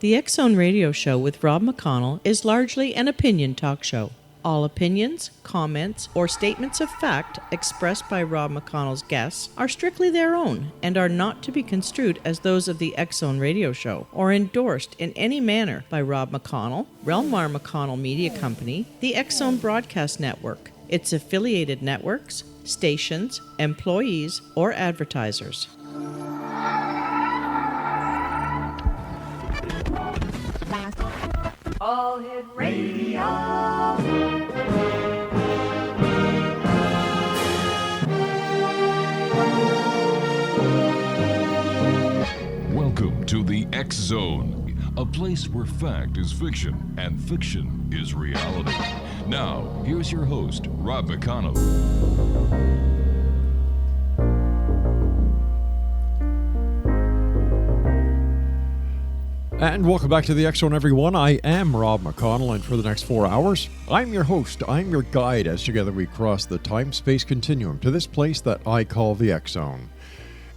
The X Zone Radio Show with Rob McConnell is largely an opinion talk show. All opinions, comments, or statements of fact expressed by Rob McConnell's guests are strictly their own and are not to be construed as those of the X Zone Radio Show or endorsed in any manner by Rob McConnell, REL-MAR McConnell Media Company, the X Zone Broadcast Network, its affiliated networks, stations, employees, or advertisers. All Hit Radio. Welcome to the X Zone, a place where fact is fiction and fiction is reality. Now, here's your host, Rob McConnell. And welcome back to the X Zone, everyone. I am Rob McConnell, and for the next 4 hours, I'm your host, I'm your guide, as together we cross the time-space continuum to this place that I call the X Zone.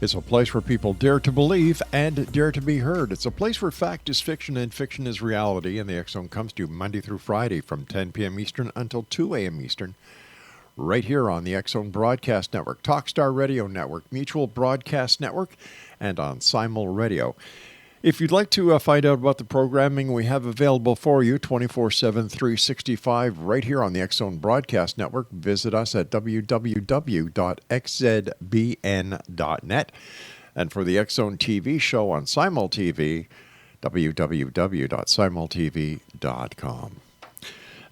It's a place where people dare to believe and dare to be heard. It's a place where fact is fiction and fiction is reality, and the X Zone comes to you Monday through Friday from 10 p.m. Eastern until 2 a.m. Eastern, right here on the X Zone Broadcast Network, Talkstar Radio Network, Mutual Broadcast Network, and on Simul Radio. If you'd like to find out about the programming we have available for you 24/7, 365 right here on the X Zone Broadcast Network, visit us at www.xzbn.net. And for the X Zone TV show on Simul TV, www.simultv.com.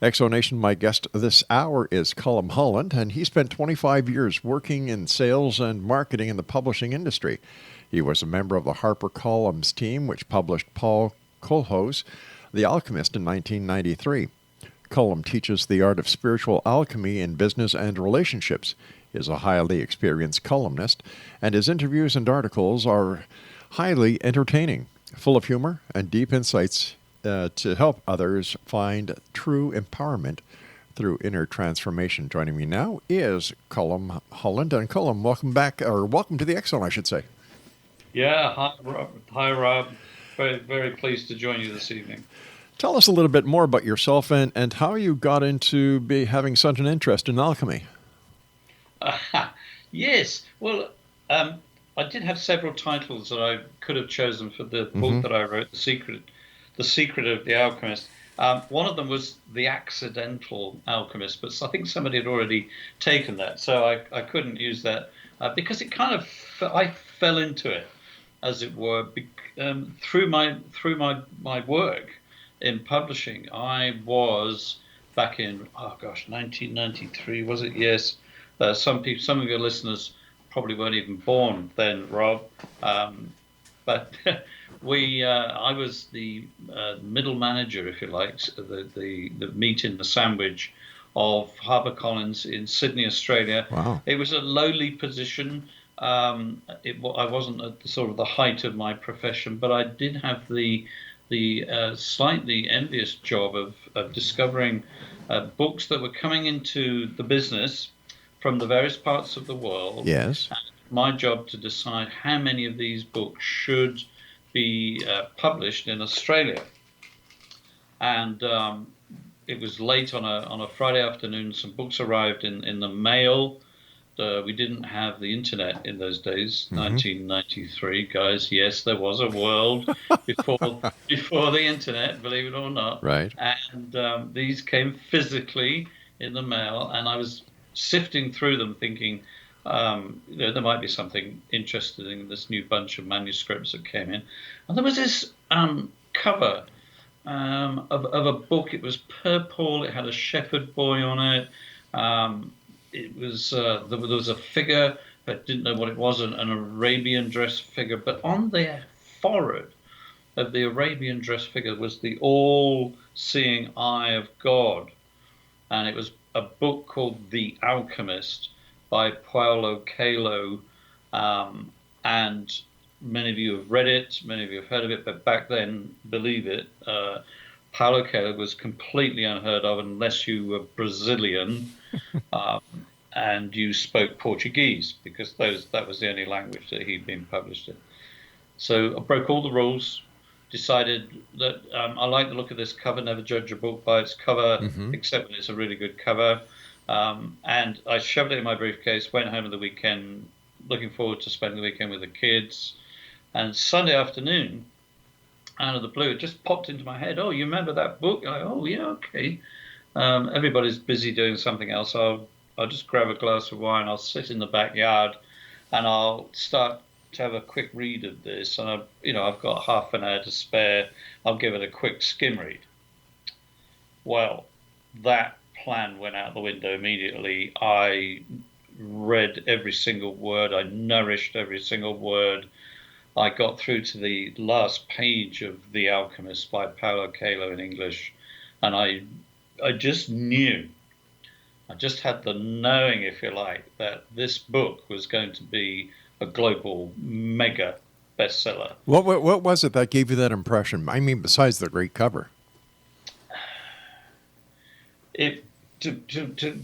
X Zone Nation, my guest this hour is Colm Holland, and he spent 25 years working in sales and marketing in the publishing industry. He was a member of the HarperCollins team, which published Paulo Coelho's The Alchemist in 1993. Colm teaches the art of spiritual alchemy in business and relationships. He is a highly experienced columnist, and his interviews and articles are highly entertaining, full of humor and deep insights to help others find true empowerment through inner transformation. Joining me now is Colm Holland. And Colm, welcome back, or welcome to the X Zone, I should say. Yeah, hi Rob. Very, very pleased to join you this evening. Tell us a little bit more about yourself and how you got into having such an interest in alchemy. Yes, well, I did have several titles that I could have chosen for the book that I wrote, The Secret of the Alchemist. One of them was The Accidental Alchemist, but I think somebody had already taken that, so I couldn't use that because it kind of I fell into it, as it were, through my work in publishing. I was back in 1993, was it? Yes. Some of your listeners probably weren't even born then, Rob. But I was the middle manager, if you like, the meat in the sandwich of HarperCollins in Sydney, Australia. Wow. It was a lowly position. I wasn't at the sort of the height of my profession, but I did have the slightly envious job of discovering books that were coming into the business from the various parts of the world. Yes. And my job to decide how many of these books should be published in Australia. And it was late on a Friday afternoon. Some books arrived in the mail. We didn't have the internet in those days, 1993, guys. Yes, there was a world before the internet, believe it or not. Right. And these came physically in the mail, and I was sifting through them thinking, there might be something interesting in this new bunch of manuscripts that came in. And there was this cover of a book. It was purple. It had a shepherd boy on it. It was there was a figure, but didn't know what it was, an Arabian dress figure. But on the forehead of the Arabian dress figure was the all-seeing eye of God. And it was a book called The Alchemist by Paulo Coelho. And many of you have read it, many of you have heard of it, but back then, believe it, Paulo Coelho was completely unheard of unless you were Brazilian and you spoke Portuguese, because that was the only language that he'd been published in. So I broke all the rules, decided that I like the look of this cover. Never judge a book by its cover, except when it's a really good cover. And I shoved it in my briefcase, went home on the weekend, looking forward to spending the weekend with the kids. And Sunday afternoon, out of the blue, it just popped into my head. Oh, you remember that book? Oh, yeah, okay. Everybody's busy doing something else. I'll just grab a glass of wine. I'll sit in the backyard, and I'll start to have a quick read of this. And I've got half an hour to spare. I'll give it a quick skim read. Well, that plan went out the window immediately. I read every single word. I nourished every single word. I got through to the last page of The Alchemist by Paulo Coelho in English, and I just knew, I just had the knowing, if you like, that this book was going to be a global mega bestseller. What was it that gave you that impression? I mean, besides the great cover. To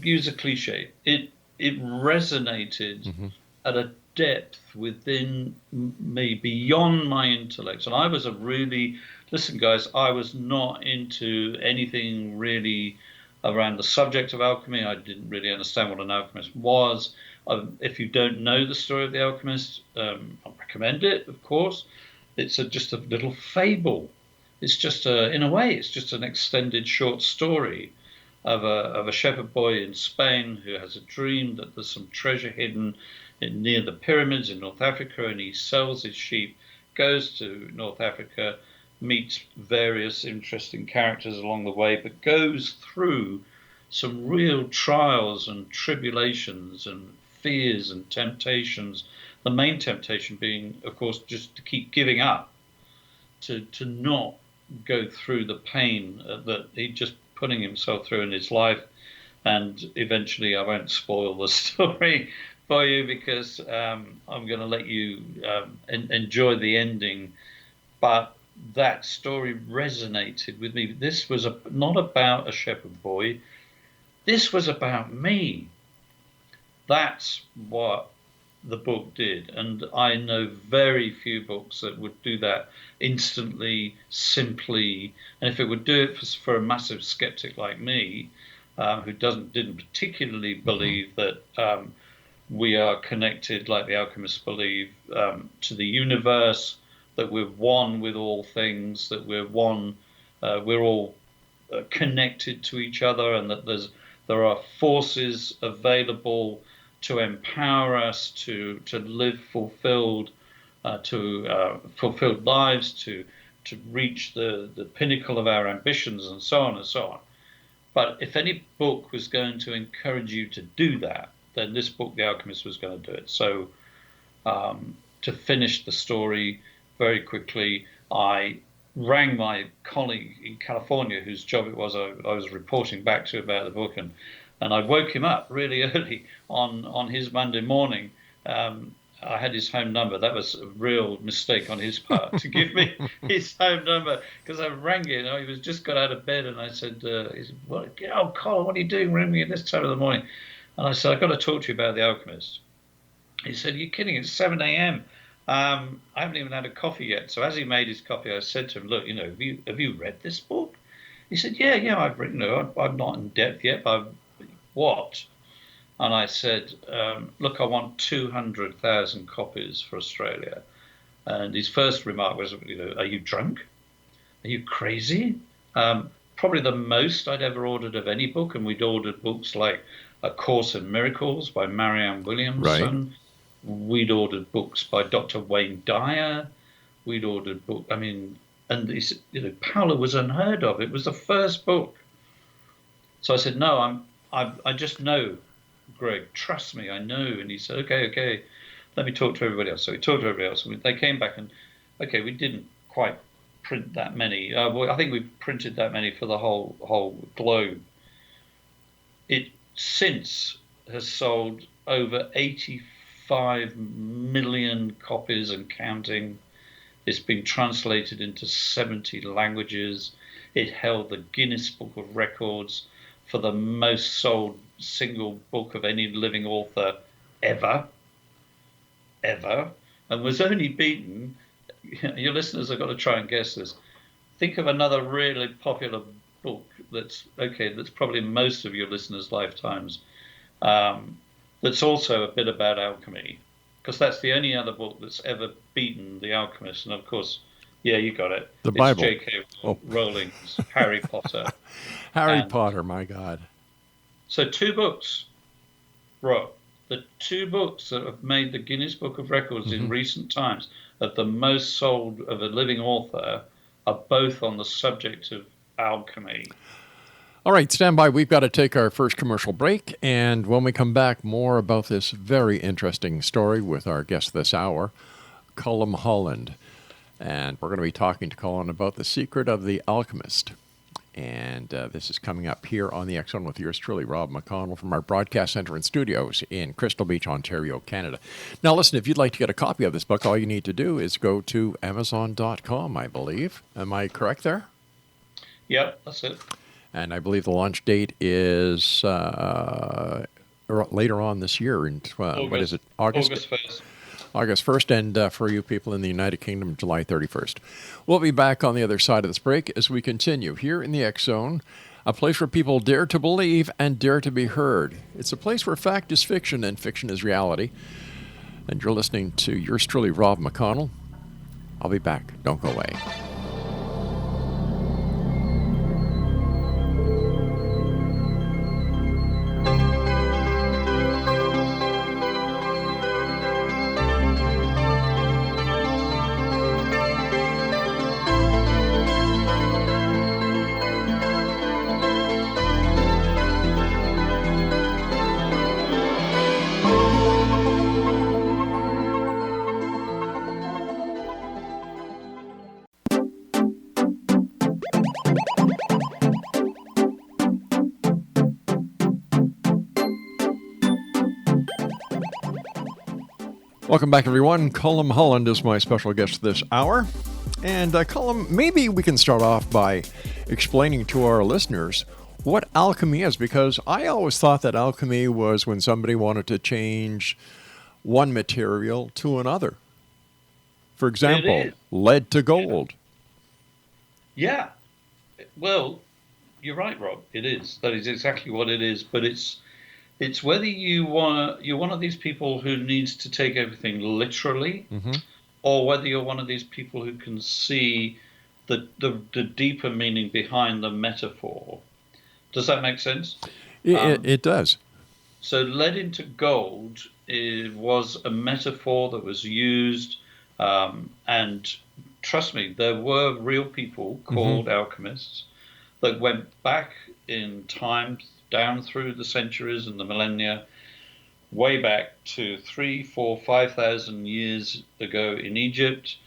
use a cliche, it resonated at a depth within me beyond my intellect. And I was listen, guys, I was not into anything really around the subject of alchemy. I didn't really understand what an alchemist was. If you don't know the story of the alchemist, I recommend it, of course. It's just a little fable. It's just in a way, it's just an extended short story of a shepherd boy in Spain who has a dream that there's some treasure hidden near the pyramids in North Africa, and he sells his sheep, goes to North Africa, meets various interesting characters along the way, but goes through some real trials and tribulations and fears and temptations. The main temptation being, of course, just to keep giving up, to not go through the pain that he just putting himself through in his life. And eventually, I won't spoil the story for you because I'm going to let you enjoy the ending. But that story resonated with me. This was not about a shepherd boy. This was about me. That's what the book did. And I know very few books that would do that instantly, simply. And if it would do it for a massive skeptic like me, who didn't particularly believe that we are connected, like the alchemists believe, to the universe, that we're one with all things, that we're one, we're all connected to each other, and that there are forces available to empower us to live fulfilled lives, to reach the pinnacle of our ambitions, and so on and so on. But if any book was going to encourage you to do that, then this book, The Alchemist, was going to do it. So to finish the story very quickly, I rang my colleague in California, whose job it was I was reporting back to about the book, and I woke him up really early on his Monday morning. I had his home number. That was a real mistake on his part to give me his home number, because I rang him. He was just got out of bed, and I said, "Oh, Colin, what are you doing ringing me at this time of the morning?" And I said, "I've got to talk to you about The Alchemist." He said, "You're kidding? It's 7 a.m. I haven't even had a coffee yet." So as he made his coffee, I said to him, "Look, have you read this book?" He said, "Yeah, I've written it. I'm not in depth yet, but what?" And I said, "Look, I want 200,000 copies for Australia." And his first remark was, "Are you drunk? Are you crazy?" Probably the most I'd ever ordered of any book, and we'd ordered books like A Course in Miracles by Marianne Williamson. Right. We'd ordered books by Dr. Wayne Dyer. We'd ordered and he said, Paulo was unheard of. It was the first book. So I said, "No, I just know, Greg, trust me, I know." And he said, okay, let me talk to everybody else. So he talked to everybody else, and they came back, and we didn't quite print that many. I think we printed that many for the whole globe. It since has sold over 85 million copies and counting. It's been translated into 70 languages. It held the Guinness Book of Records for the most sold single book of any living author ever, and was only beaten your listeners have got to try and guess this. Think of another really popular book that's probably most of your listeners' lifetimes. That's also a bit about alchemy, because that's the only other book that's ever beaten The Alchemist. And of course, yeah, you got it. The Bible. It's J.K. Rowling's Harry Potter. Harry Potter, my God. So 2 books, Rob. The 2 books that have made the Guinness Book of Records in recent times of the most sold of a living author are both on the subject of alchemy. All right, stand by. We've got to take our first commercial break. And when we come back, more about this very interesting story with our guest this hour, Colm Holland. And we're going to be talking to Colin about The Secret of the Alchemist. And this is coming up here on the X Zone with yours truly, Rob McConnell, from our broadcast center and studios in Crystal Beach, Ontario, Canada. Now, listen, if you'd like to get a copy of this book, all you need to do is go to Amazon.com, I believe. Am I correct there? Yep, that's it. And I believe the launch date is later on this year. In what is it? August 1st. August 1st, and for you people in the United Kingdom, July 31st. We'll be back on the other side of this break as we continue here in the X Zone, a place where people dare to believe and dare to be heard. It's a place where fact is fiction and fiction is reality. And you're listening to yours truly, Rob McConnell. I'll be back. Don't go away. Welcome back, everyone. Colm Holland is my special guest this hour. And Colm, maybe we can start off by explaining to our listeners what alchemy is, because I always thought that alchemy was when somebody wanted to change one material to another. For example, lead to gold. Yeah. Well, you're right, Rob. It is. That is exactly what it is. But it's whether you're one of these people who needs to take everything literally, or whether you're one of these people who can see the deeper meaning behind the metaphor. Does that make sense? It does. So lead into gold was a metaphor that was used, and trust me, there were real people called alchemists that went back in time, down through the centuries and the millennia, way back to 3,000, 4,000, 5,000 years ago in Egypt.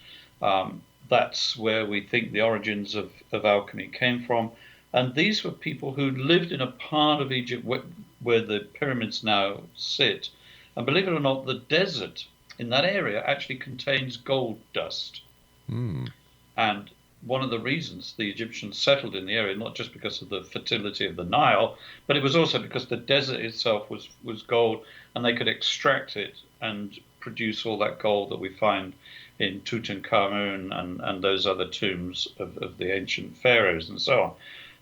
That's where we think the origins of alchemy came from. And these were people who lived in a part of Egypt where the pyramids now sit. And believe it or not, the desert in that area actually contains gold dust. And one of the reasons the Egyptians settled in the area, not just because of the fertility of the Nile, but it was also because the desert itself was gold, and they could extract it and produce all that gold that we find in Tutankhamun and those other tombs of the ancient pharaohs and so on.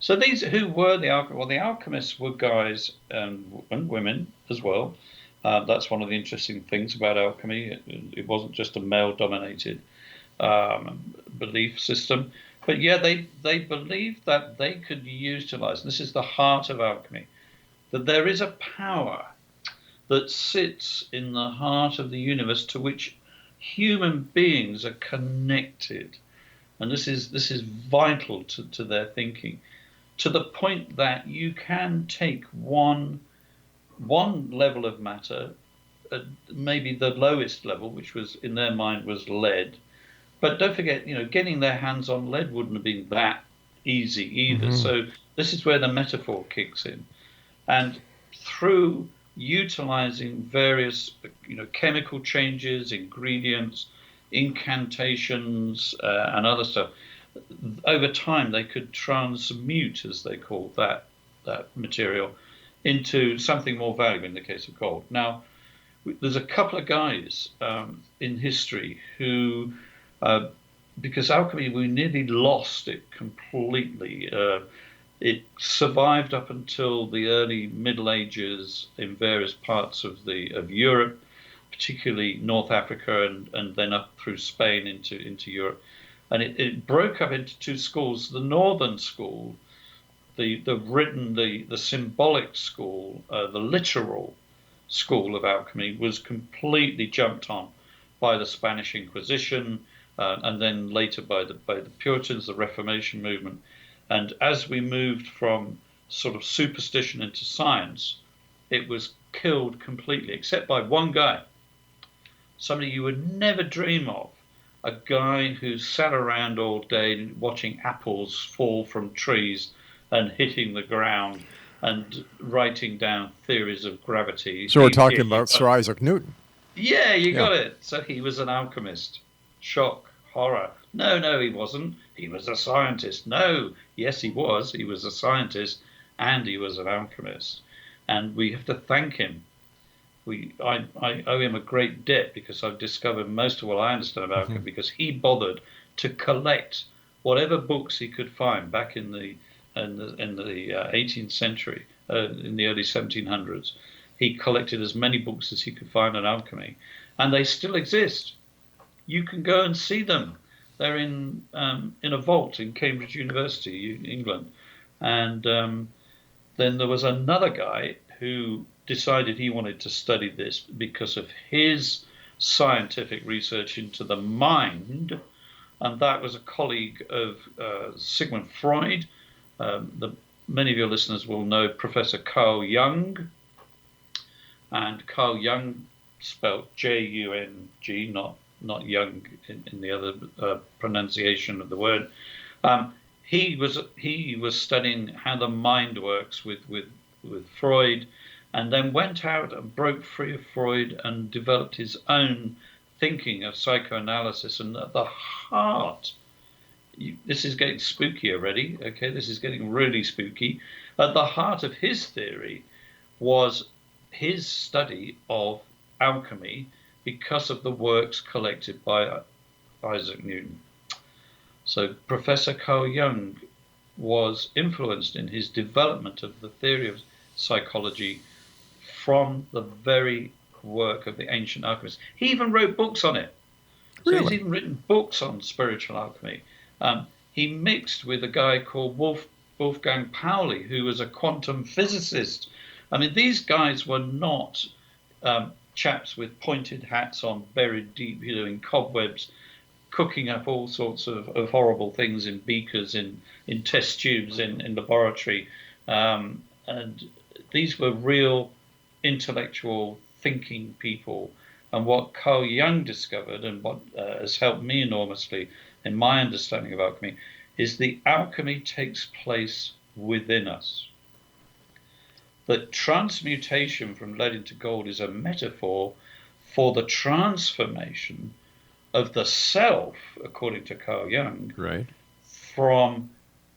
So these, who were the alchemists? Well, the alchemists were guys and women as well. That's one of the interesting things about alchemy. It wasn't just a male-dominated belief system, but yeah, they believed that they could utilize, and this is the heart of alchemy, that there is a power that sits in the heart of the universe to which human beings are connected, and this is vital to their thinking, to the point that you can take one level of matter, maybe the lowest level, which was in their mind was lead. But don't forget, getting their hands on lead wouldn't have been that easy either. So this is where the metaphor kicks in. And through utilizing various, chemical changes, ingredients, incantations, and other stuff, over time they could transmute, as they call that material, into something more valuable in the case of gold. Now, there's a couple of guys in history who because alchemy, we nearly lost it completely. It survived up until the early Middle Ages in various parts of Europe, particularly North Africa, and then up through Spain into Europe. And it broke up into two schools. The northern school, the written, the symbolic school, the literal school of alchemy, was completely jumped on by the Spanish Inquisition, and then later by the Puritans, the Reformation movement. And as we moved from sort of superstition into science, it was killed completely, except by one guy, somebody you would never dream of, a guy who sat around all day watching apples fall from trees and hitting the ground and writing down theories of gravity. So we're talking about Sir Isaac Newton. Yeah, you got it. So he was an alchemist. Shock, horror. No, he wasn't. He was a scientist. No, yes, he was. He was a scientist and he was an alchemist. And we have to thank him. I owe him a great debt, because I've discovered most of what I understand about alchemy because he bothered to collect whatever books he could find back in the 18th century, in the early 1700s. He collected as many books as he could find on alchemy, and they still exist. You can go and see them. They're in a vault in Cambridge University, England. And then there was another guy who decided he wanted to study this because of his scientific research into the mind, and that was a colleague of Sigmund Freud. Many of your listeners will know Professor Carl Jung, and Carl Jung spelled Jung, not Young in the other pronunciation of the word. He was studying how the mind works with Freud, and then went out and broke free of Freud and developed his own thinking of psychoanalysis. And at the heart, this is getting spooky already, okay? This is getting really spooky. At the heart of his theory was his study of alchemy because of the works collected by Isaac Newton. So Professor Carl Jung was influenced in his development of the theory of psychology from the very work of the ancient alchemists. He even wrote books on it. So Really? he's even written books on spiritual alchemy. He mixed with a guy called Wolfgang Pauli, who was a quantum physicist. I mean, these guys were not chaps with pointed hats on, buried deep, in cobwebs, cooking up all sorts of horrible things in beakers, in test tubes, in laboratory. And these were real intellectual thinking people. And what Carl Jung discovered, and what has helped me enormously in my understanding of alchemy, is the alchemy takes place within us. That transmutation from lead into gold is a metaphor for the transformation of the self, according to Carl Jung, Right. from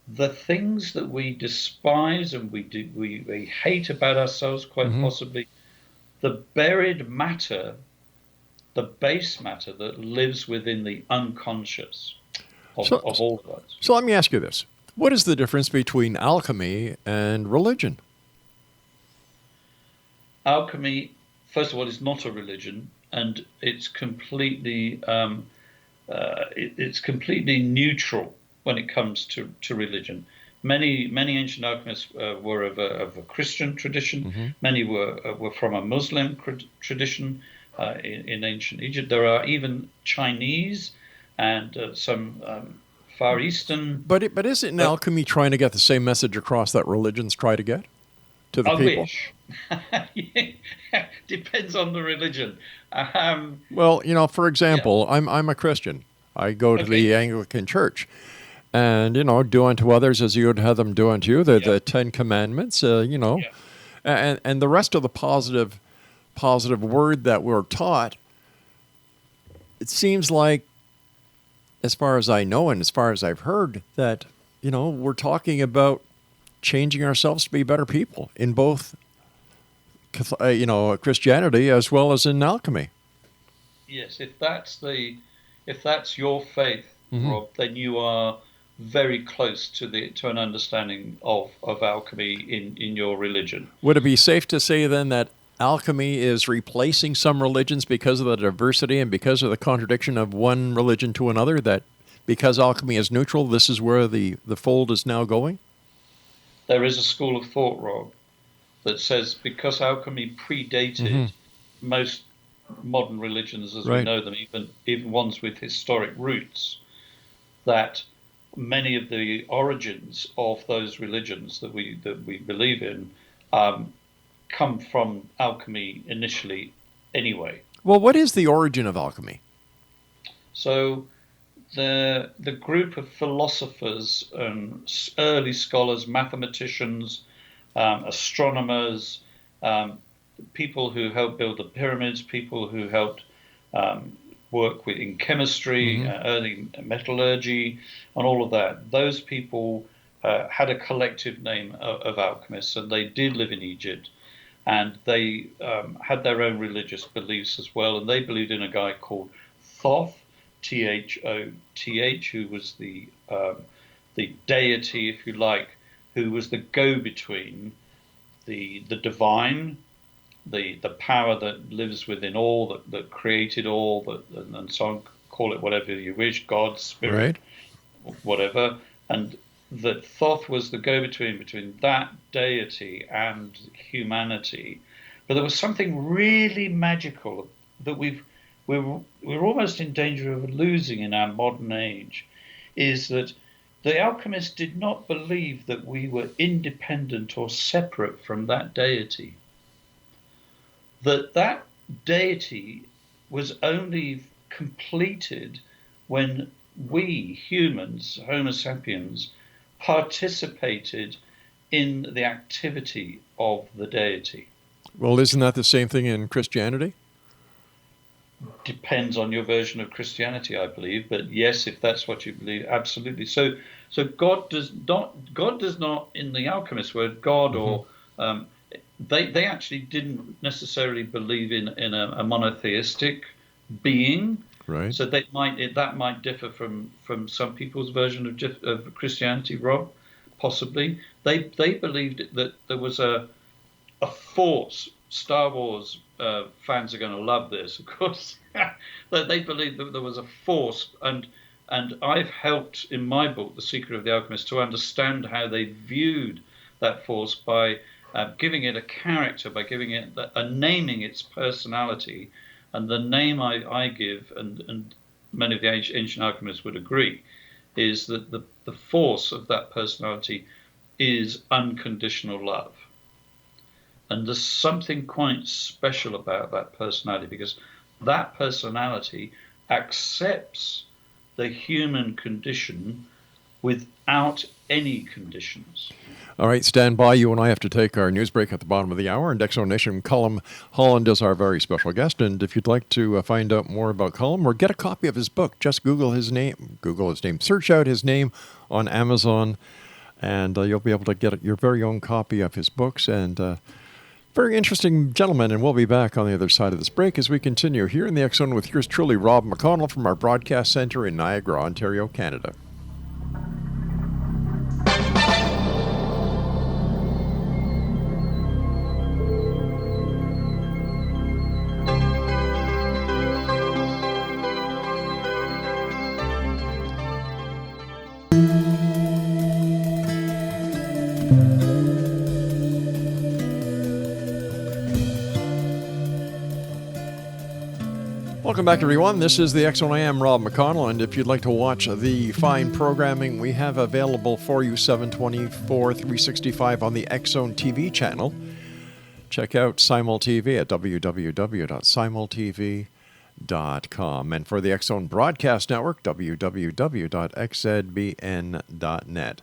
the things that we despise and we hate about ourselves, quite possibly, the buried matter, the base matter that lives within the unconscious of all of us. So let me ask you this. What is the difference between alchemy and religion? Alchemy, first of all, is not a religion, and it's completely neutral when it comes to religion. Many ancient alchemists were of a Christian tradition. Many were from a Muslim tradition in ancient Egypt. There are even Chinese and some Far Eastern. But isn't alchemy trying to get the same message across that religions try to get to the I people? wish. Depends on the religion. Well, for example, I'm a Christian. I go to the Anglican Church. And, do unto others as you would have them do unto you. The 10 Commandments, and the rest of the positive word that we're taught. It seems like, as far as I know and as far as I've heard, that, we're talking about changing ourselves to be better people in both, Christianity as well as in alchemy. Yes, if that's your faith, Rob, then you are very close to an understanding of alchemy in your religion. Would it be safe to say then that alchemy is replacing some religions because of the diversity and because of the contradiction of one religion to another, that because alchemy is neutral, this is where the fold is now going? There is a school of thought, Rob, that says because alchemy predated most modern religions as we know them, even ones with historic roots, that many of the origins of those religions that we believe in come from alchemy initially anyway. Well, what is the origin of alchemy? So the group of philosophers and early scholars, mathematicians, astronomers, people who helped build the pyramids, people who helped work in chemistry, early metallurgy, and all of that. Those people had a collective name of alchemists, and they did live in Egypt, and they had their own religious beliefs as well. And they believed in a guy called Thoth, Thoth, who was the deity, if you like, who was the go-between the divine, the power that lives within all, that created all, and so on, call it whatever you wish, God, spirit, whatever, and that Thoth was the go-between that deity and humanity. But there was something really magical that we're almost in danger of losing in our modern age, is that the alchemists did not believe that we were independent or separate from that deity. That deity was only completed when we humans, Homo sapiens, participated in the activity of the deity. Well, isn't that the same thing in Christianity? Depends on your version of Christianity, I believe, but yes, if that's what you believe, absolutely. So God does not in the alchemist word God or they actually didn't necessarily believe in a monotheistic being. Right. So that might differ from some people's version of Christianity, Rob, possibly. They believed that there was a force. Star Wars fans are going to love this, of course. That they believed that there was a force, and I've helped in my book, The Secret of the Alchemist, to understand how they viewed that force by giving it a character, by giving it naming its personality. And the name I give, and many of the ancient alchemists would agree, is that the force of that personality is unconditional love. And there's something quite special about that personality, because that personality accepts the human condition without any conditions. All right, stand by. You and I have to take our news break at the bottom of the hour. And Exonation, Colm Holland is our very special guest. And if you'd like to find out more about Colm or get a copy of his book, just Google his name, search out his name on Amazon, and you'll be able to get your very own copy of his books. And very interesting gentleman. And we'll be back on the other side of this break as we continue here in the X Zone with yours truly, Rob McConnell, from our broadcast center in Niagara, Ontario, Canada. Welcome back, everyone. This is the X Zone. I am Rob McConnell, and if you'd like to watch the fine programming we have available for you 7/24, 365 on the X Zone TV channel, check out SimulTV at www.simultv.com. And for the X Zone Broadcast Network, www.xzbn.net.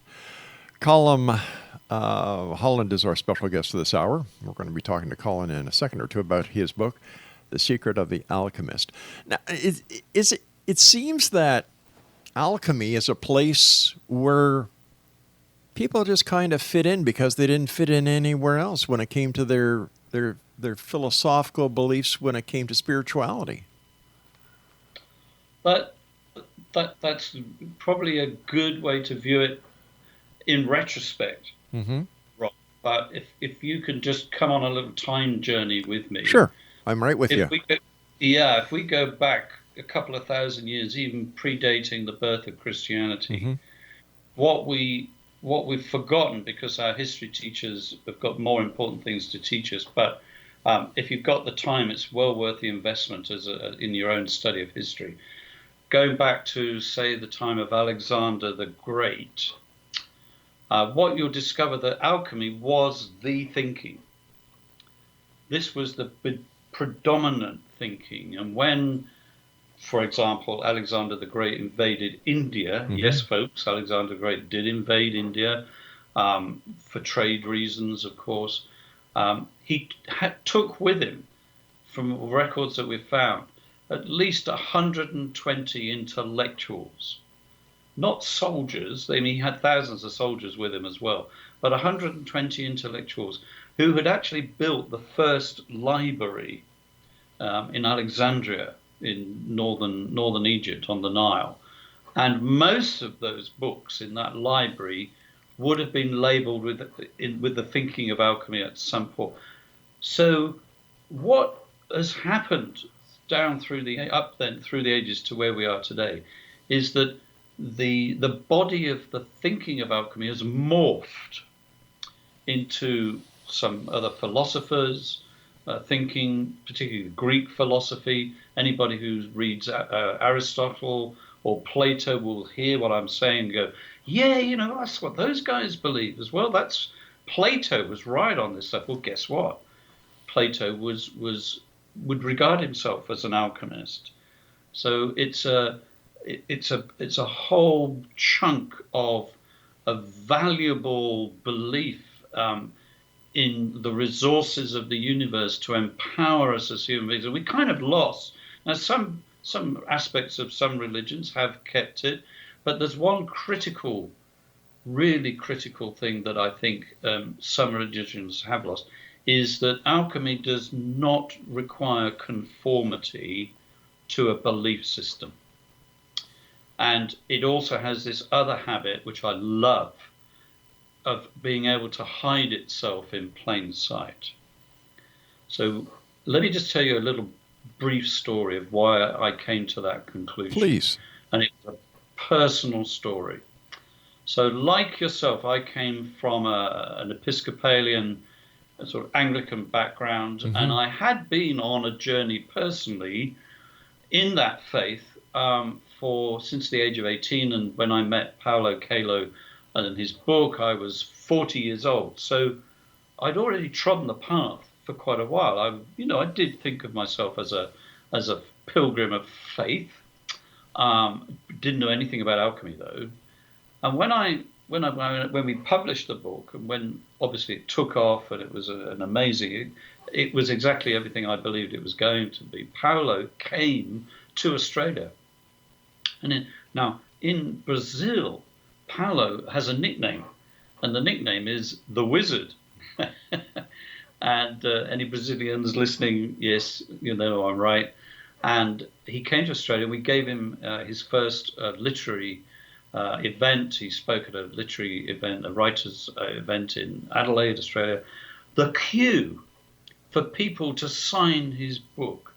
Colm Holland is our special guest for this hour. We're going to be talking to Colin in a second or two about his book, The Secret of the Alchemist. Now, it seems that alchemy is a place where people just kind of fit in because they didn't fit in anywhere else when it came to their philosophical beliefs, when it came to spirituality. But that's probably a good way to view it in retrospect, Rob. But if you can just come on a little time journey with me. Sure, I'm right with you. If we go back a couple of thousand years, even predating the birth of Christianity, what we've forgotten, because our history teachers have got more important things to teach us, but if you've got the time, it's well worth the investment in your own study of history. Going back to, say, the time of Alexander the Great, what you'll discover that alchemy was the thinking. This was the predominant thinking. And when, for example, Alexander the Great invaded India, yes, folks, Alexander the Great did invade India for trade reasons, of course. He took with him, from records that we've found, at least 120 intellectuals, not soldiers. I mean, he had thousands of soldiers with him as well, but 120 intellectuals who had actually built the first library in Alexandria in northern Egypt on the Nile. And most of those books in that library would have been labeled with the thinking of alchemy at some point. So what has happened through the ages to where we are today is that the body of the thinking of alchemy has morphed into some other philosophers thinking, particularly Greek philosophy. Anybody who reads Aristotle or Plato will hear what I'm saying and go, yeah, that's what those guys believe as well. Plato was right on this stuff. Well, guess what? Plato would regard himself as an alchemist. So it's a whole chunk of a valuable belief in the resources of the universe to empower us as human beings. And we kind of lost. Now, some aspects of some religions have kept it, but there's one really critical thing that I think some religions have lost, is that alchemy does not require conformity to a belief system. And it also has this other habit, which I love, of being able to hide itself in plain sight. So let me just tell you a little brief story of why I came to that conclusion. Please. And it's a personal story. So like yourself, I came from an Episcopalian, a sort of Anglican background, and I had been on a journey personally in that faith since the age of 18. And when I met Paulo Coelho and his book, I was 40 years old. So I'd already trodden the path for quite a while. I did think of myself as a pilgrim of faith. Didn't know anything about alchemy though. And when we published the book, and when obviously it took off and it was it was exactly everything I believed it was going to be. Paulo came to Australia. And now in Brazil, Paulo has a nickname, and the nickname is the Wizard. And any Brazilians listening, yes, I'm right. And he came to Australia. We gave him his first literary event. He spoke at a literary event, a writers' event in Adelaide, Australia. The queue for people to sign his book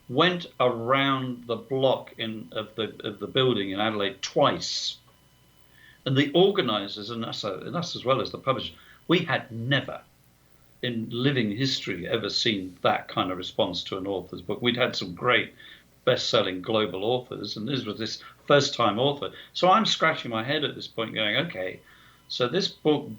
went around the block of the building in Adelaide twice. And the organisers, and us as well as the publishers, we had never in living history ever seen that kind of response to an author's book. We'd had some great best-selling global authors, and this was this first-time author. So I'm scratching my head at this point going, okay, so this book,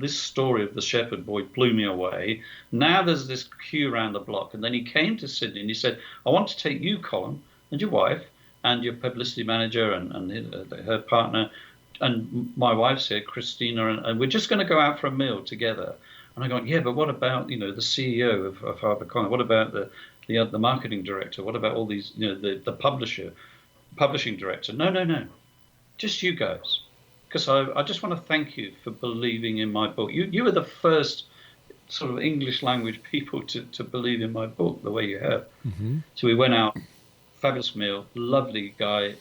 this story of the shepherd boy blew me away. Now there's this queue around the block. And then he came to Sydney and he said, I want to take you, Colm, and your wife, and your publicity manager and her partner, and my wife's here, Christina, and we're just going to go out for a meal together. And I go, yeah, but what about, the CEO of HarperCollins? What about the marketing director? What about all these, the publishing director? No, just you guys. Because I just want to thank you for believing in my book. You were the first sort of English language people to believe in my book the way you have. So we went out fabulous meal, lovely guy,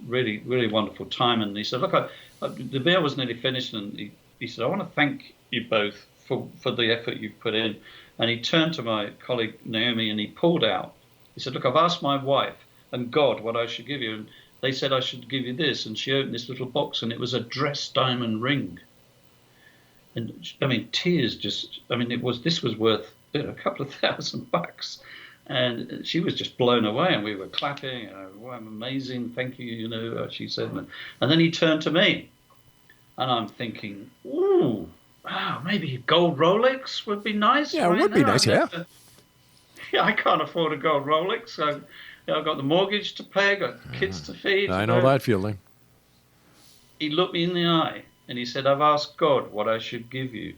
really, really wonderful time. And he said, look, the meal was nearly finished, and he said, I want to thank you both for the effort you've put in. And he turned to my colleague Naomi and he pulled out. He said, look, I've asked my wife and God what I should give you. And they said I should give you this. And she opened this little box, and it was a dressed diamond ring. And I mean, tears just, I mean, this was worth a couple of $1,000. And she was just blown away, and we were clapping. Wow, amazing, thank you, she said. And then he turned to me, and I'm thinking, ooh, wow, maybe a gold Rolex would be nice. Yeah, right it would be now. nice, yeah. Yeah, I can't afford a gold Rolex, so I've got the mortgage to pay, I've got kids to feed. I know that feeling. He looked me in the eye, and he said, I've asked God what I should give you.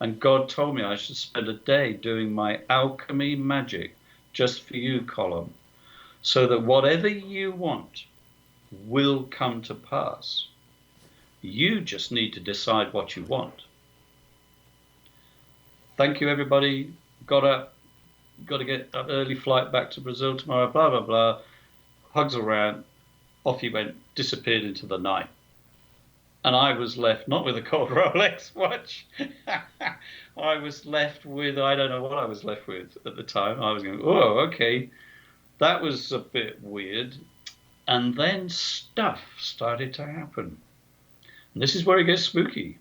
And God told me I should spend a day doing my alchemy magic just for you, Colm, so that whatever you want will come to pass. You just need to decide what you want. Thank you, everybody. Got to get an early flight back to Brazil tomorrow, blah, blah, blah. Hugs around. Off he went, disappeared into the night. And I was left not with a gold Rolex watch. I was left with, I don't know what I was left with at the time. I was going, oh, okay. That was a bit weird. And then stuff started to happen. And this is where it gets spooky.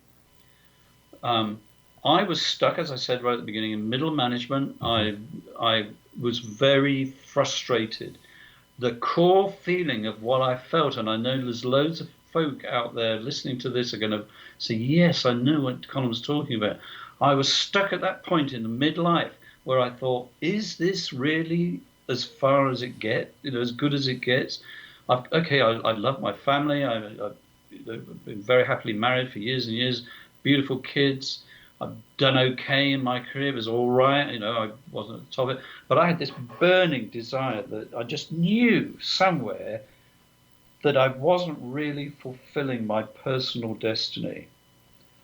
I was stuck, as I said right at the beginning, in middle management. I was very frustrated. The core feeling of what I felt, and I know there's loads of folk out there listening to this are going to say, yes, I knew what Colm's talking about. I was stuck at that point in the midlife where I thought, is this really as far as it gets, as good as it gets? I love my family. I've been very happily married for years and years, beautiful kids. I've done okay in my career. It was all right. I wasn't at the top of it. But I had this burning desire that I just knew somewhere that I wasn't really fulfilling my personal destiny.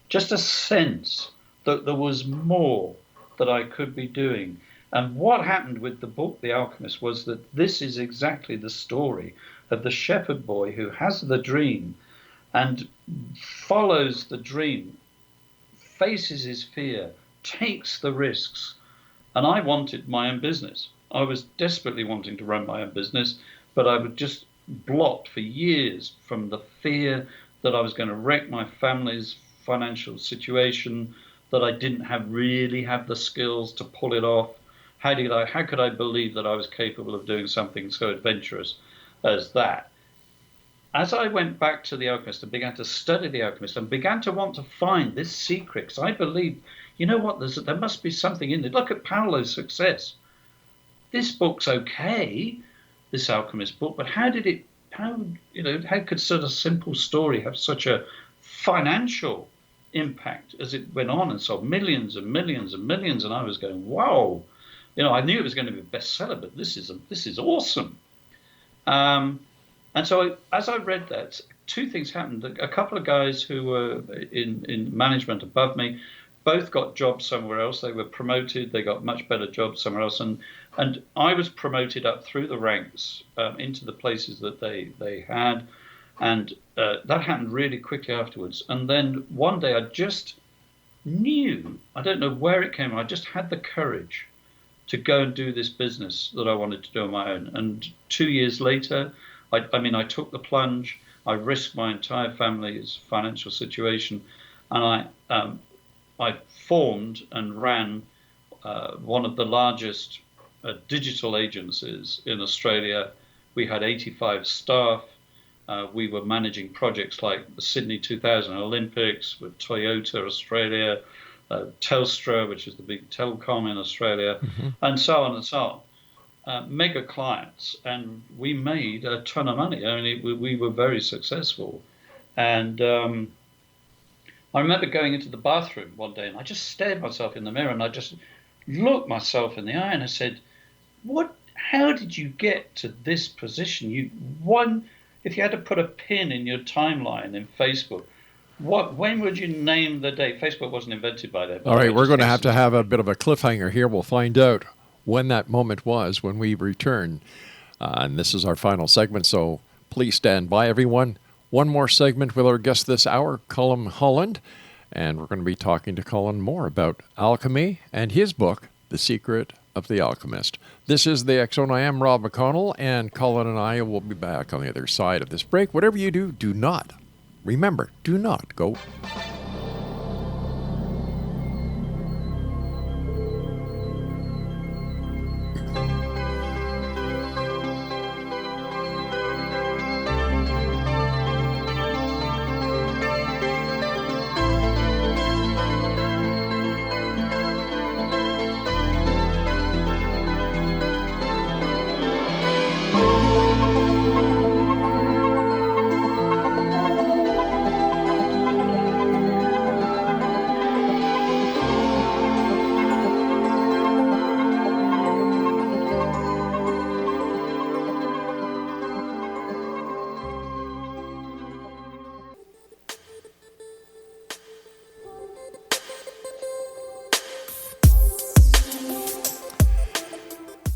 Just a sense that there was more that I could be doing. And what happened with the book, The Alchemist, was that this is exactly the story of the shepherd boy who has the dream and follows the dream, faces his fear, takes the risks. And I wanted my own business. I was desperately wanting to run my own business, but I was just blocked for years from the fear that I was going to wreck my family's financial situation, that I didn't really have the skills to pull it off. How could I believe that I was capable of doing something so adventurous as that? As I went back to The Alchemist and began to study The Alchemist and began to want to find this secret, because I believed, there must be something in it. Look at Paulo's success. This book's okay, this Alchemist book, but how could such a simple story have such a financial impact as it went on and sold millions and millions and millions? And I was going, wow, I knew it was going to be a bestseller, but this is awesome. And so as I read that, two things happened. A couple of guys who were in management above me both got jobs somewhere else. They were promoted. They got much better jobs somewhere else. And I was promoted up through the ranks into the places that they had. And that happened really quickly afterwards. And then one day I just knew, I don't know where it came from, I just had the courage to go and do this business that I wanted to do on my own. And 2 years later, I took the plunge. I risked my entire family's financial situation, and I formed and ran one of the largest digital agencies in Australia. We had 85 staff. We were managing projects like the Sydney 2000 Olympics with Toyota Australia, Telstra, which is the big telecom in Australia, and so on and so on. Mega clients, and we made a ton of money. I mean, we were very successful. And I remember going into the bathroom one day, and I just stared myself in the mirror, and I just looked myself in the eye, and I said, how did you get to this position? If you had to put a pin in your timeline in Facebook, when would you name the day? Facebook wasn't invented by then. All right, we're going to have a bit of a cliffhanger here. We'll find out when that moment was when we return. And this is our final segment, so please stand by, everyone. One more segment with our guest this hour, Colm Holland, and we're going to be talking to Colin more about alchemy and his book, The Secret of the Alchemist. This is the X Zone. I am Rob McConnell, and Colin and I will be back on the other side of this break. Whatever you do, do not go.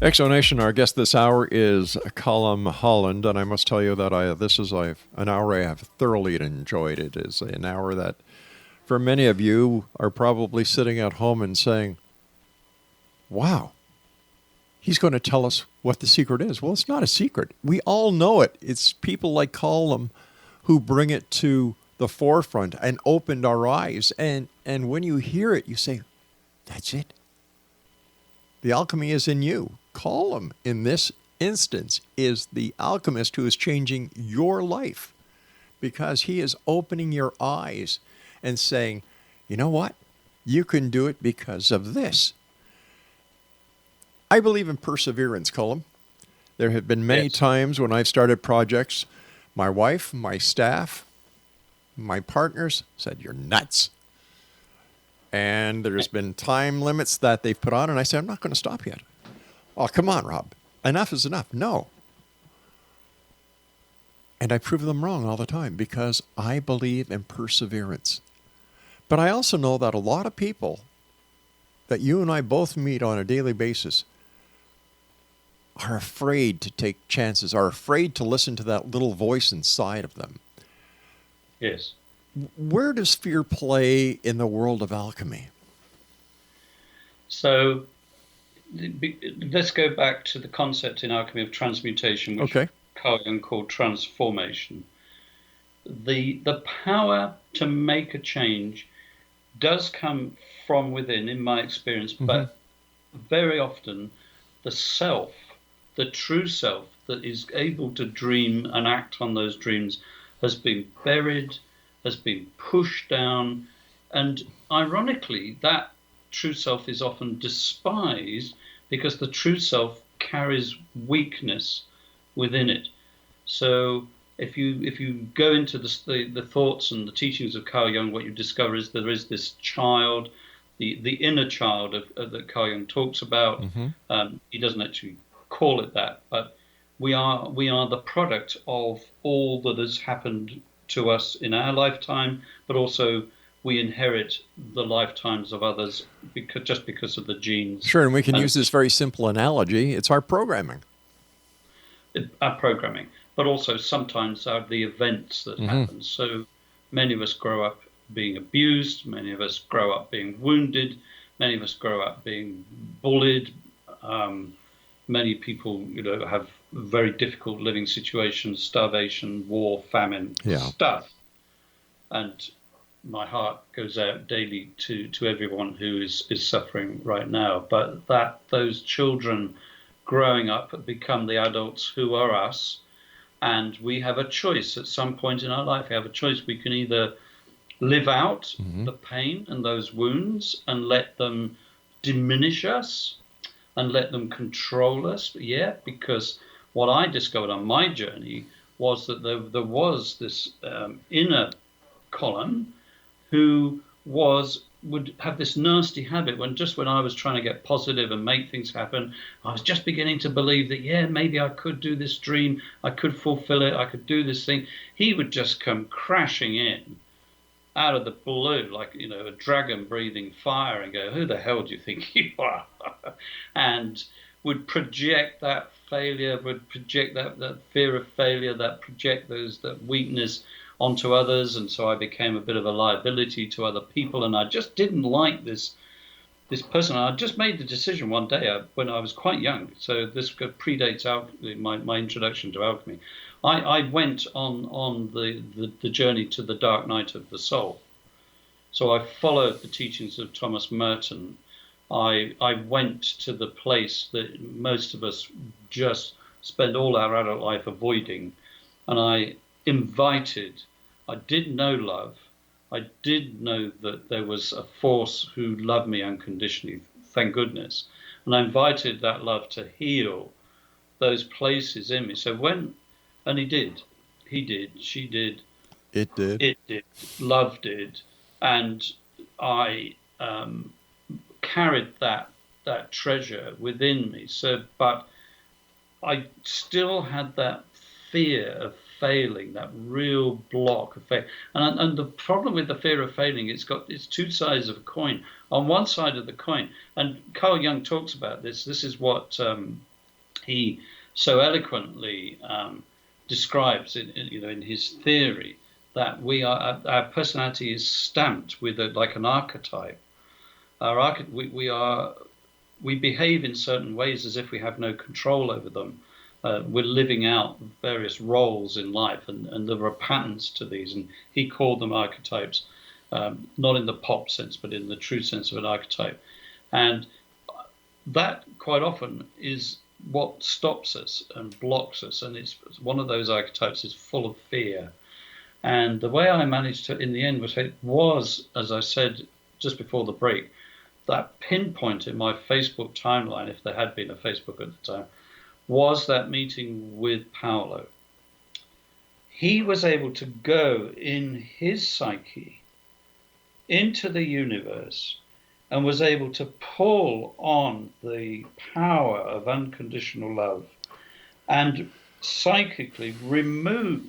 Exonation, our guest this hour is Colm Holland, and I must tell you that this is an hour I have thoroughly enjoyed. It is an hour that, for many of you, are probably sitting at home and saying, wow, he's going to tell us what the secret is. Well, it's not a secret. We all know it. It's people like Colm who bring it to the forefront and opened our eyes. And when you hear it, you say, that's it. The alchemy is in you. Colm, in this instance, is the alchemist who is changing your life because he is opening your eyes and saying, you know what? You can do it because of this. I believe in perseverance, Colm. There have been many times when I've started projects, my wife, my staff, my partners said, you're nuts. And there's been time limits that they've put on, and I say, I'm not going to stop yet. Oh, come on, Rob. Enough is enough. No. And I prove them wrong all the time because I believe in perseverance. But I also know that a lot of people that you and I both meet on a daily basis are afraid to take chances, are afraid to listen to that little voice inside of them. Yes. Where does fear play in the world of alchemy? So let's go back to the concept in alchemy of transmutation, which Carl Jung called transformation. The power to make a change does come from within, in my experience, but very often the self, the true self that is able to dream and act on those dreams has been buried, has been pushed down, and ironically, that true self is often despised because the true self carries weakness within it. So if you go into the thoughts and the teachings of Carl Jung, what you discover is there is this child, the inner child that Carl Jung talks about. He doesn't actually call it that, but we are the product of all that has happened to us in our lifetime, but also we inherit the lifetimes of others because of the genes. Sure, and we can use this very simple analogy. It's our programming. Our programming, but also sometimes are the events that happen. So many of us grow up being abused, many of us grow up being wounded, many of us grow up being bullied. Many people, have very difficult living situations, starvation, war, famine, stuff. And my heart goes out daily to everyone who is suffering right now. But those children growing up become the adults who are us. And we have a choice at some point in our life. We have a choice. We can either live out the pain and those wounds and let them diminish us and let them control us. Yeah, because what I discovered on my journey was that there was this inner Colm who would have this nasty habit when I was trying to get positive and make things happen, I was just beginning to believe that, maybe I could do this dream, I could fulfill it, I could do this thing. He would just come crashing in out of the blue, like, a dragon breathing fire and go, who the hell do you think you are? And would project that failure, would project that fear of failure, that weakness onto others, and so I became a bit of a liability to other people, and I just didn't like this person. I just made the decision one day when I was quite young, so this predates my introduction to alchemy. I went on the journey to the dark night of the soul. So I followed the teachings of Thomas Merton. I went to the place that most of us just spend all our adult life avoiding, and I did know love. I did know that there was a force who loved me unconditionally, thank goodness. And I invited that love to heal those places in me. So and he did, she did, It did. love did. And I carried that treasure within me. But I still had that fear of failing, that real block of failure. And the problem with the fear of failing, it's two sides of a coin. On one side of the coin, and Carl Jung talks about this. This is what he so eloquently describes in his theory, that our personality is stamped with like an archetype. We behave in certain ways as if we have no control over them. We're living out various roles in life, and there are patterns to these, and he called them archetypes, not in the pop sense, but in the true sense of an archetype. And that quite often is what stops us and blocks us, and it's one of those archetypes is full of fear. And the way I managed to, in the end, was, as I said just before the break, that pinpoint in my Facebook timeline, if there had been a Facebook at the time, was that meeting with Paulo. He was able to go in his psyche into the universe and was able to pull on the power of unconditional love and psychically remove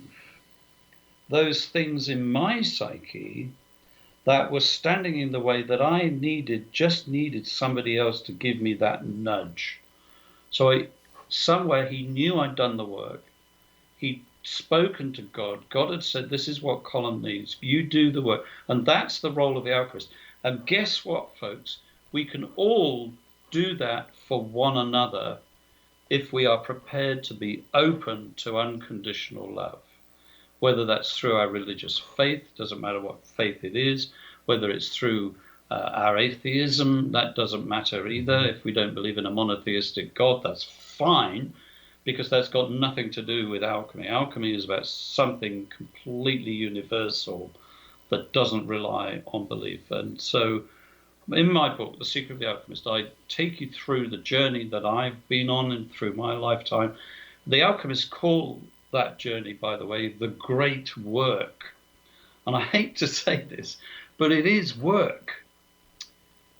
those things in my psyche that were standing in the way, that I just needed somebody else to give me that nudge. So somewhere he knew I'd done the work. He'd spoken to God. God had said, this is what Colm needs. You do the work. And that's the role of the alchemist. And guess what, folks? We can all do that for one another if we are prepared to be open to unconditional love. Whether that's through our religious faith, doesn't matter what faith it is, whether it's through our atheism, that doesn't matter either. If we don't believe in a monotheistic God, that's fine, because that's got nothing to do with alchemy. Alchemy is about something completely universal that doesn't rely on belief. And so in my book, The Secret of the Alchemist, I take you through the journey that I've been on and through my lifetime. The alchemists call that journey, by the way, the great work. And I hate to say this, but it is work.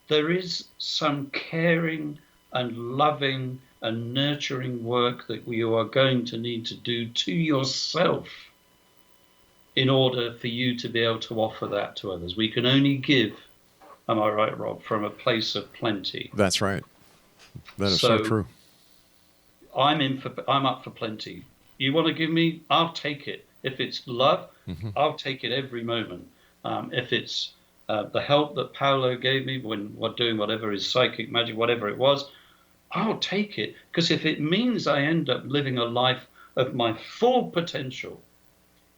There is some caring and loving and nurturing work that you are going to need to do to yourself in order for you to be able to offer that to others. We can only give, am I right, Rob, from a place of plenty. That's right. That is so true. I'm up for plenty. You want to give me, I'll take it. If it's love, I'll take it every moment. If it's the help that Paulo gave me when doing whatever his psychic magic, whatever it was, I'll take it. Because if it means I end up living a life of my full potential,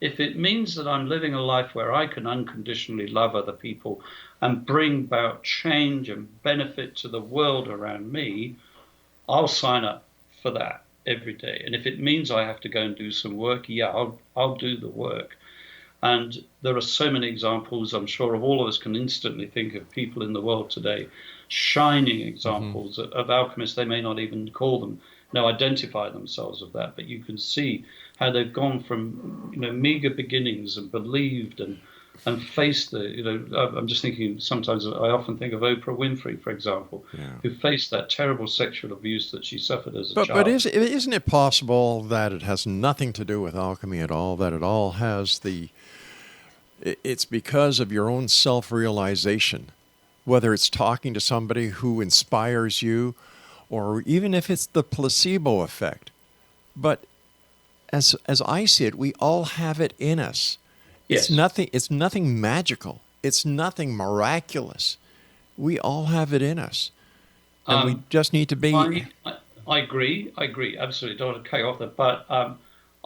if it means that I'm living a life where I can unconditionally love other people and bring about change and benefit to the world around me, I'll sign up for that every day. And if it means I have to go and do some work, yeah, I'll do the work. And there are so many examples. I'm sure of all of us can instantly think of people in the world today, shining examples of alchemists. They may not even call them, identify themselves of that, but you can see how they've gone from meager beginnings and believed and faced the I'm just thinking, sometimes I often think of Oprah Winfrey, for example, who faced that terrible sexual abuse that she suffered as a child. But isn't it possible that it has nothing to do with alchemy at all, that it all has it's because of your own self-realization, whether it's talking to somebody who inspires you, or even if it's the placebo effect, But as I see it, we all have it in us. Yes. It's nothing magical. It's nothing miraculous. We all have it in us. And we just need to be... I agree, absolutely. Don't want to cut you off there, but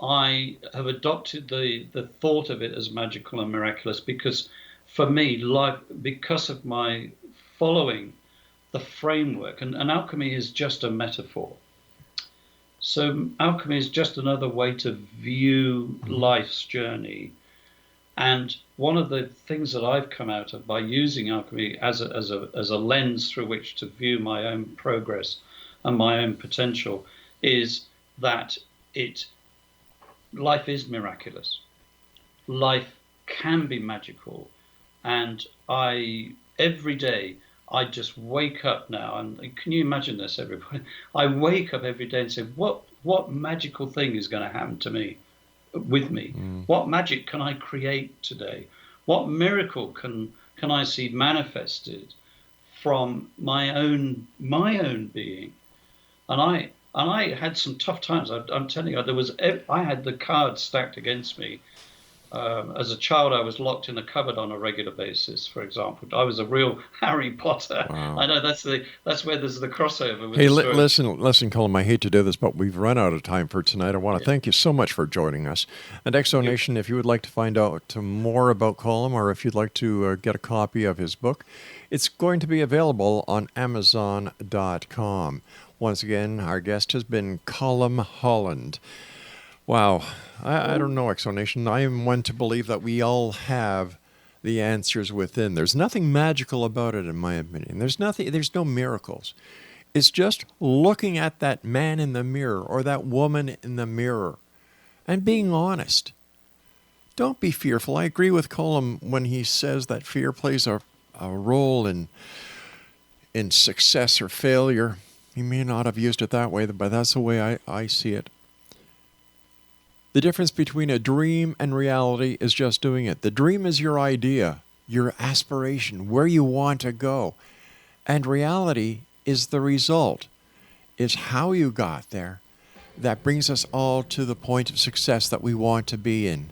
I have adopted the thought of it as magical and miraculous because for me, life, because of my following the framework, and alchemy is just a metaphor. So alchemy is just another way to view life's journey. And one of the things that I've come out of by using alchemy as a lens through which to view my own progress and my own potential is that life is miraculous. Life can be magical. And every day, I just wake up now, and can you imagine this, everybody? I wake up every day and say, what magical thing is going to happen to me, with me? What magic can I create today? What miracle can I see manifested from my own being? And I had some tough times. I'm telling you, I had the cards stacked against me. As a child, I was locked in a cupboard on a regular basis, for example. I was a real Harry Potter. Wow. I know that's where there's the crossover. With listen, Colm, I hate to do this, but we've run out of time for tonight. I want to thank you so much for joining us. And Exonation, if you would like to find out more about Colm, or if you'd like to get a copy of his book, it's going to be available on Amazon.com. Once again, our guest has been Colm Holland. Wow. I don't know, Exonation. I am one to believe that we all have the answers within. There's nothing magical about it, in my opinion. There's no miracles. It's just looking at that man in the mirror or that woman in the mirror and being honest. Don't be fearful. I agree with Colm when he says that fear plays a role in success or failure. He may not have used it that way, but that's the way I see it. The difference between a dream and reality is just doing it. The dream is your idea, your aspiration, where you want to go. And reality is the result. It's how you got there that brings us all to the point of success that we want to be in.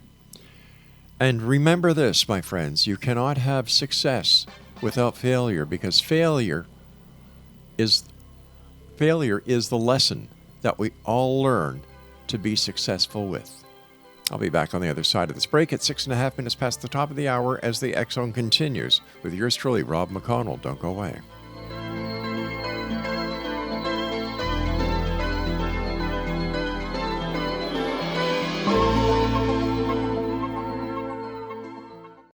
And remember this, my friends, you cannot have success without failure, because failure is the lesson that we all learn to be successful with. I'll be back on the other side of this break at 6.5 minutes past the top of the hour as the X Zone continues with yours truly, Rob McConnell. Don't go away.